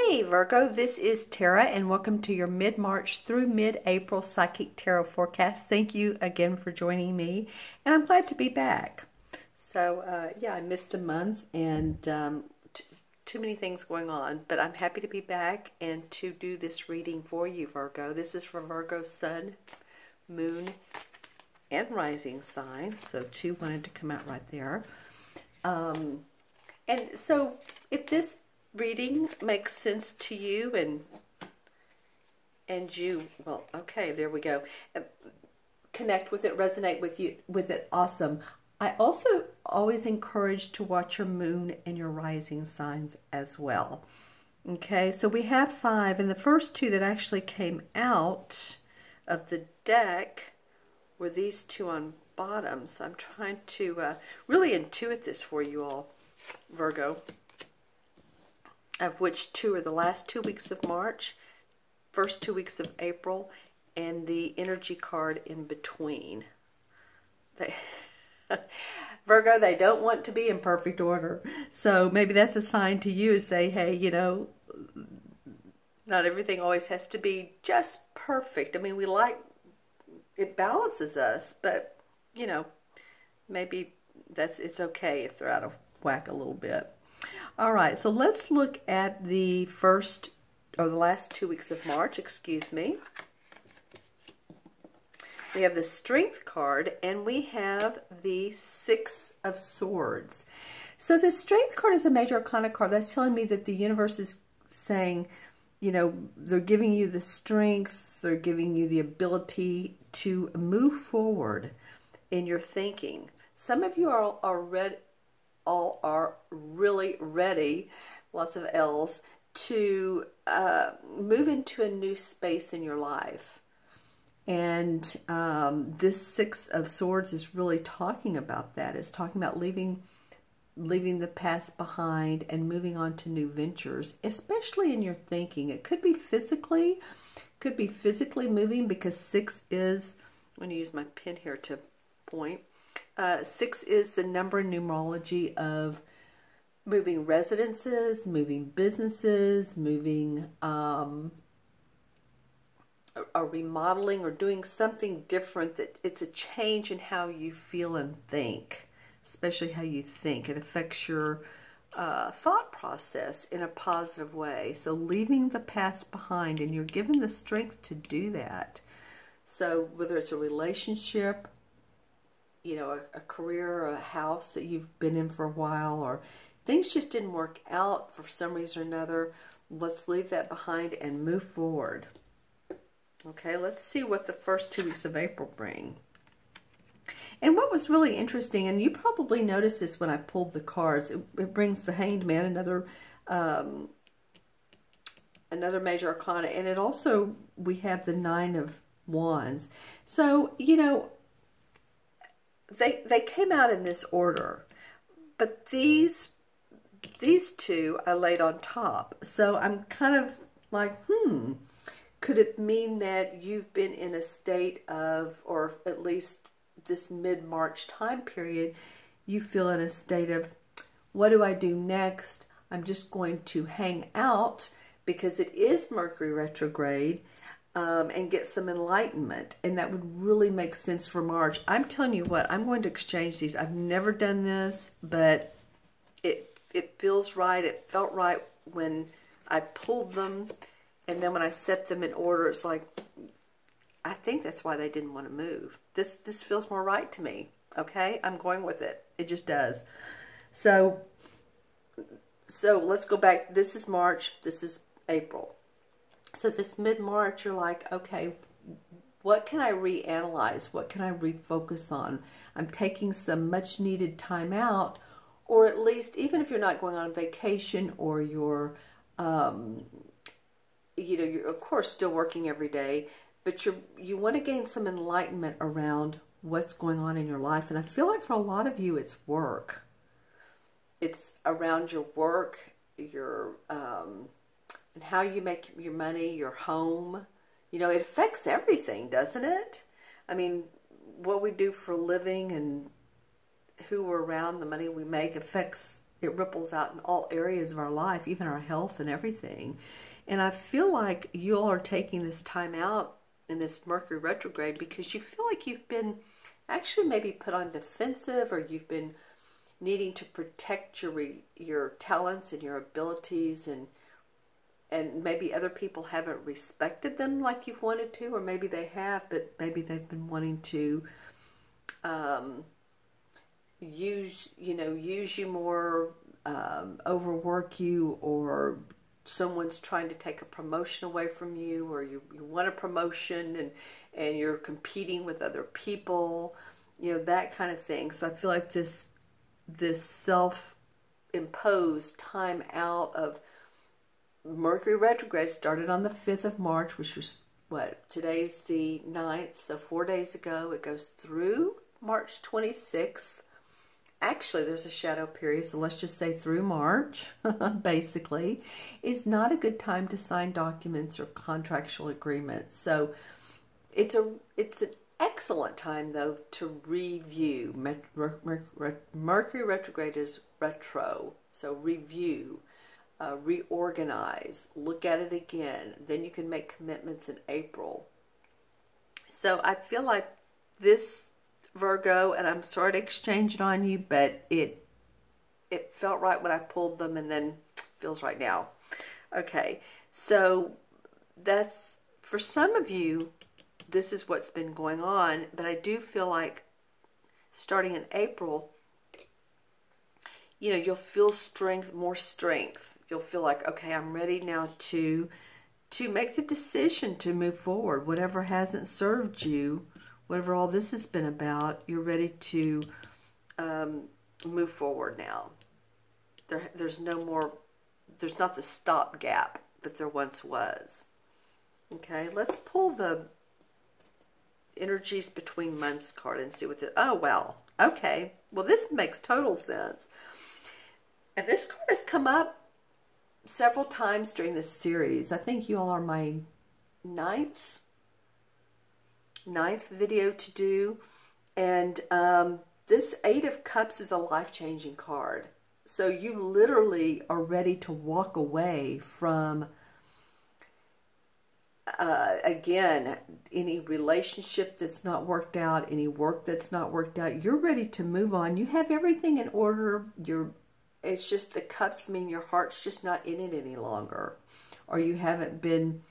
Hey Virgo, this is Tara and welcome to your mid-March through mid-April Psychic Tarot forecast. Thank you again for joining me and I'm glad to be back. So yeah, I missed a month and too many things going on, but I'm happy to be back and to do this reading for you, Virgo. This is for Virgo Sun, Moon, and Rising sign. So two wanted to come out right there. And so if this reading makes sense to you and you, well, okay, there we go. Connect with it, resonate with it, awesome. I also always encourage to watch your moon and your rising signs as well. Okay, so we have 5, and the first 2 that actually came out of the deck were these 2 on bottom. So I'm trying to really intuit this for you all, Virgo, of which 2 are the last 2 weeks of March, first 2 weeks of April, and the energy card in between. Virgo, they don't want to be in perfect order. So maybe that's a sign to you to say, hey, you know, not everything always has to be just perfect. I mean, we like, it balances us, but, you know, maybe it's okay if they're out of whack a little bit. All right, so let's look at the first, or the last 2 weeks of March, excuse me. We have the Strength card, and we have the 6 of Swords. So the Strength card is a major arcana card. That's telling me that the universe is saying, you know, they're giving you the strength, they're giving you the ability to move forward in your thinking. Some of you are really ready, lots of L's, to move into a new space in your life. And this 6 of Swords is really talking about that. It's talking about leaving the past behind and moving on to new ventures, especially in your thinking. It could be physically moving, because 6 is, I'm going to use my pen here to point. 6 is the number in numerology of moving residences, moving businesses, moving or remodeling or doing something different. That it's a change in how you feel and think, especially how you think. It affects your thought process in a positive way. So leaving the past behind, and you're given the strength to do that. So whether it's a relationship, you know, a career, or a house that you've been in for a while, or things just didn't work out for some reason or another, let's leave that behind and move forward. Okay, let's see what the first 2 weeks of April bring. And what was really interesting, and you probably noticed this when I pulled the cards, it brings the Hanged Man, another major arcana, and it also, we have the 9 of Wands. So, you know, they came out in this order, but these 2 I laid on top. So I'm kind of like, could it mean that you've been in a state of, or at least this mid-March time period, you feel in a state of, what do I do next? I'm just going to hang out because it is Mercury retrograde, and get some enlightenment. And that would really make sense for March. I'm telling you what, I'm going to exchange these. I've never done this, but it feels right. It felt right when I pulled them. And then when I set them in order, it's like, I think that's why they didn't want to move. This feels more right to me. Okay, I'm going with it. It just does. So let's go back. This is March. This is April. So this mid-March, you're like, okay, what can I reanalyze? What can I refocus on? I'm taking some much-needed time out, or at least, even if you're not going on vacation, or you're you know, you're of course still working every day, but you want to gain some enlightenment around what's going on in your life. And I feel like for a lot of you, it's work. It's around your work, your and how you make your money, your home. You know, it affects everything, doesn't it? I mean, what we do for a living and who we're around, the money we make affects it ripples out in all areas of our life, even our health and everything. And I feel like you all are taking this time out in this Mercury retrograde because you feel like you've been actually maybe put on defensive, or you've been needing to protect your talents and your abilities, and maybe other people haven't respected them like you've wanted to, or maybe they have, but maybe they've been wanting to use you more, overwork you, or someone's trying to take a promotion away from you, or you want a promotion and you're competing with other people, that kind of thing. So I feel like this self-imposed time out of Mercury retrograde started on the 5th of March, which was today's the 9th, so 4 days ago. It goes through March 26th. Actually, there's a shadow period, so let's just say through March, basically, is not a good time to sign documents or contractual agreements. So it's an excellent time, though, to review. Mercury retrograde is retro, so review, reorganize, look at it again. Then you can make commitments in April. So I feel like this, Virgo, and I'm sorry to exchange it on you, but it felt right when I pulled them, and then feels right now. Okay, so that's, for some of you, this is what's been going on, but I do feel like starting in April, you'll feel more strength. You'll feel like, okay, I'm ready now to make the decision to move forward. Whatever hasn't served you, whatever all this has been about, you're ready to move forward now. There's no more, there's not the stopgap that there once was. Okay, let's pull the energies between months card and see what the, oh, wow. Okay, well, this makes total sense. And this card has come up several times during this series. I think you all are my ninth video to do, and this Eight of Cups is a life-changing card. So you literally are ready to walk away from again, any relationship that's not worked out, any work that's not worked out. You're ready to move on. You have everything in order. It's just the cups mean your heart's just not in it any longer, or you haven't been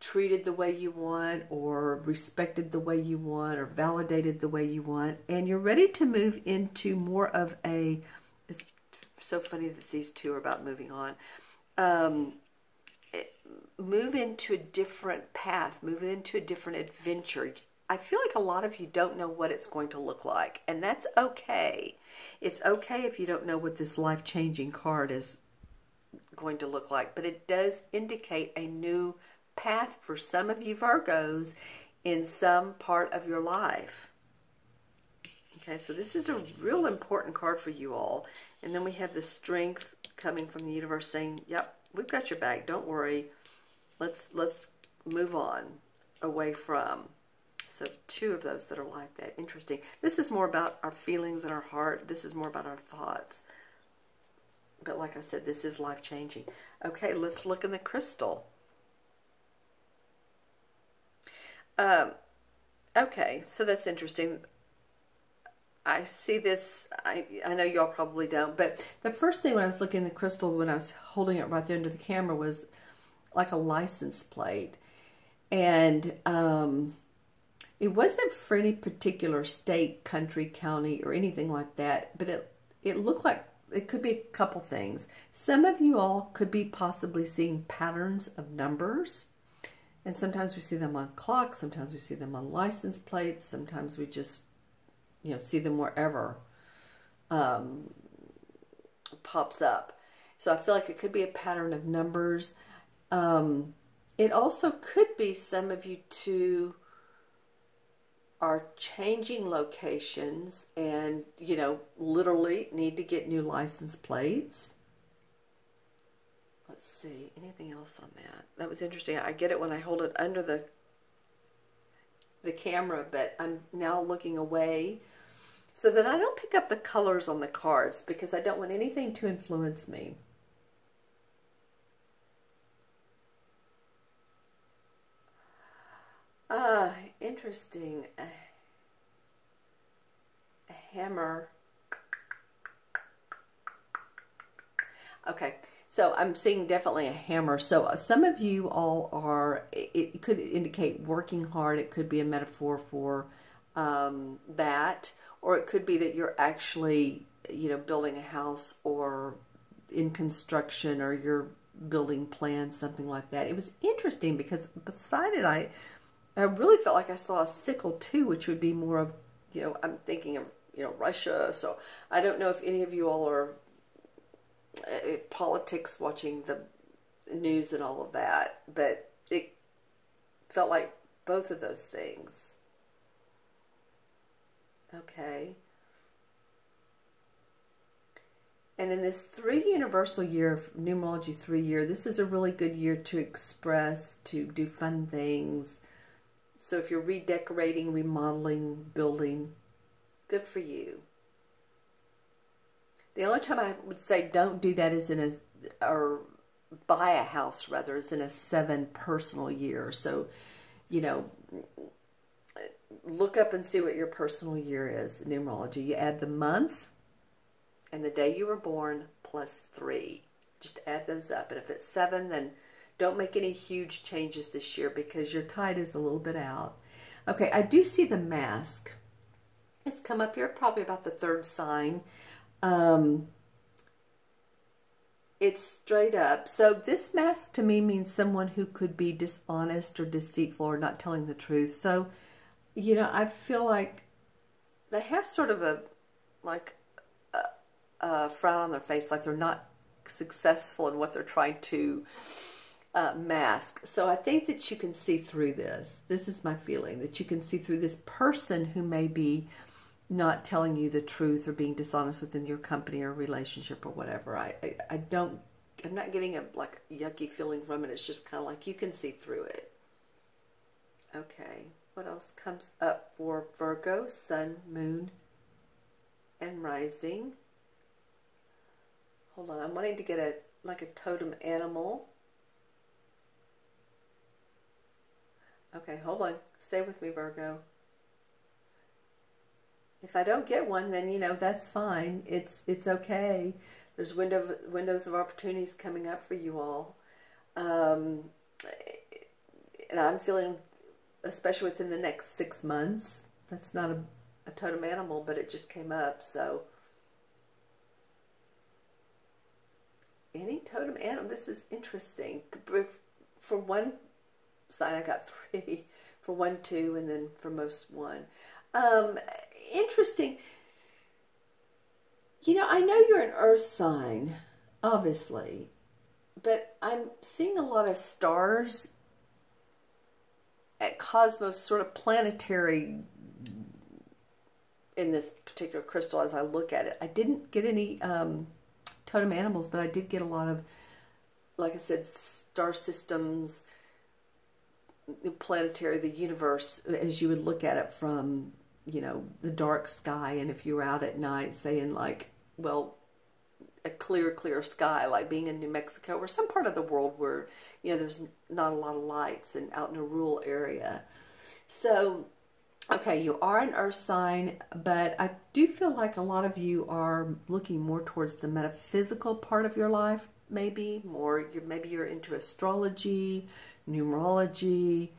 treated the way you want, or respected the way you want, or validated the way you want, and you're ready to move into more of a, it's so funny that these two are about moving on, move into a different path, move into a different adventure. I feel like a lot of you don't know what it's going to look like, and that's okay. It's okay if you don't know what this life-changing card is going to look like, but it does indicate a new path for some of you Virgos in some part of your life. Okay, so this is a real important card for you all. And then we have the strength coming from the universe saying, yep, we've got your back, don't worry. Let's move on away from. So two of those that are like that. Interesting. This is more about our feelings and our heart. This is more about our thoughts. But like I said, this is life-changing. Okay, let's look in the crystal. Okay, so that's interesting. I see this, I know y'all probably don't, but the first thing when I was looking in the crystal, when I was holding it right there under the camera, was like a license plate. And it wasn't for any particular state, country, county, or anything like that, but it looked like it could be a couple things. Some of you all could be possibly seeing patterns of numbers. And sometimes we see them on clocks, sometimes we see them on license plates, sometimes we just, see them wherever pops up. So I feel like it could be a pattern of numbers. It also could be some of you too are changing locations and, literally need to get new license plates. Let's see, anything else on that? That was interesting. I get it when I hold it under the camera, but I'm now looking away so that I don't pick up the colors on the cards because I don't want anything to influence me. Interesting. A hammer. Okay, so I'm seeing definitely a hammer. So some of you all are, it could indicate working hard. It could be a metaphor for that, or it could be that you're actually, you know, building a house or in construction, or you're building plans, something like that. It was interesting because beside it, I really felt like I saw a sickle too, which would be more of, you know, I'm thinking of, you know, Russia. So I don't know if any of you all are politics, watching the news and all of that, but it felt like both of those things. Okay. And in this 3 universal year, numerology 3 year, this is a really good year to express, to do fun things. So if you're redecorating, remodeling, building, good for you. The only time I would say don't do that is in a, or buy a house rather, is in a 7 personal year. So, you know, look up and see what your personal year is in numerology. You add the month and the day you were born plus 3. Just add those up. And if it's 7, then don't make any huge changes this year because your tide is a little bit out. Okay, I do see the mask. It's come up here probably about the 3rd sign. It's straight up. So this mask to me means someone who could be dishonest or deceitful or not telling the truth. So, you know, I feel like they have sort of a, like a frown on their face, like they're not successful in what they're trying to mask. So I think that you can see through this. This is my feeling, that you can see through this person who may be not telling you the truth or being dishonest within your company or relationship or whatever. I'm not getting a like yucky feeling from it. It's just kind of like you can see through it. Okay, what else comes up for Virgo, Sun, Moon, and Rising? Hold on, I'm wanting to get a like a totem animal. Okay, hold on. Stay with me, Virgo. If I don't get one, then, you know, that's fine. It's okay. There's windows of opportunities coming up for you all. And I'm feeling, especially within the next 6 months, that's not a totem animal, but it just came up, so. Any totem animal, this is interesting. For one sign, I got 3. For 1, 2, and then for most 1. Interesting. You know, I know you're an earth sign, obviously, but I'm seeing a lot of stars at cosmos, sort of planetary in this particular crystal as I look at it. I didn't get any totem animals, but I did get a lot of, like I said, star systems, planetary, the universe, as you would look at it from, you know, the dark sky. And if you were out at night, say in like, well, a clear sky, like being in New Mexico or some part of the world where, you know, there's not a lot of lights and out in a rural area. So, okay, you are an earth sign, but I do feel like a lot of you are looking more towards the metaphysical part of your life, maybe more. Maybe you're into astrology, numerology,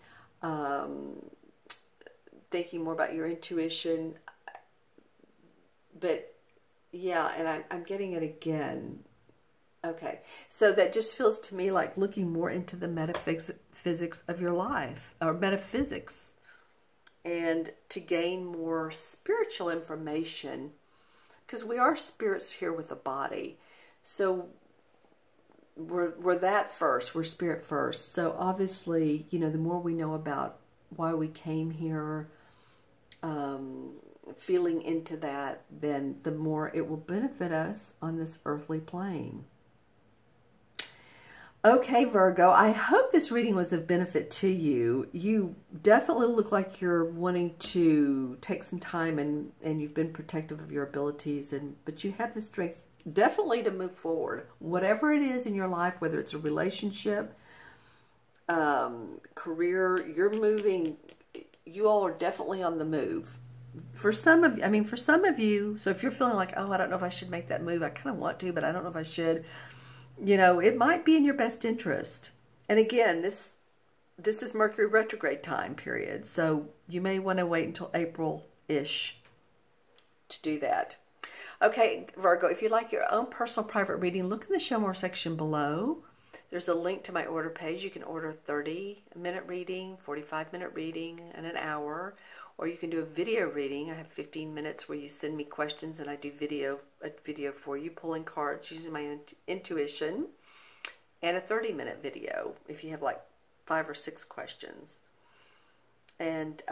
thinking more about your intuition. But yeah, and I'm getting it again. Okay, so that just feels to me like looking more into the metaphysics of your life, or metaphysics, and to gain more spiritual information, because we are spirits here with a body. So we're that first, we're spirit first. So obviously, you know, the more we know about why we came here, feeling into that, then the more it will benefit us on this earthly plane. Okay, Virgo, I hope this reading was of benefit to you. You definitely look like you're wanting to take some time, and you've been protective of your abilities, but you have the strength definitely to move forward. Whatever it is in your life, whether it's a relationship, career, you're moving. You all are definitely on the move. For some of you, so if you're feeling like, oh, I don't know if I should make that move, I kind of want to, but I don't know if I should. You know, it might be in your best interest. And again, this is Mercury retrograde time period, so you may want to wait until April-ish to do that. Okay, Virgo, if you'd like your own personal private reading, look in the Show More section below. There's a link to my order page. You can order a 30-minute reading, 45-minute reading, and an hour. Or you can do a video reading. I have 15 minutes where you send me questions and I do a video for you, pulling cards using my intuition. And a 30-minute video if you have like 5 or 6 questions. And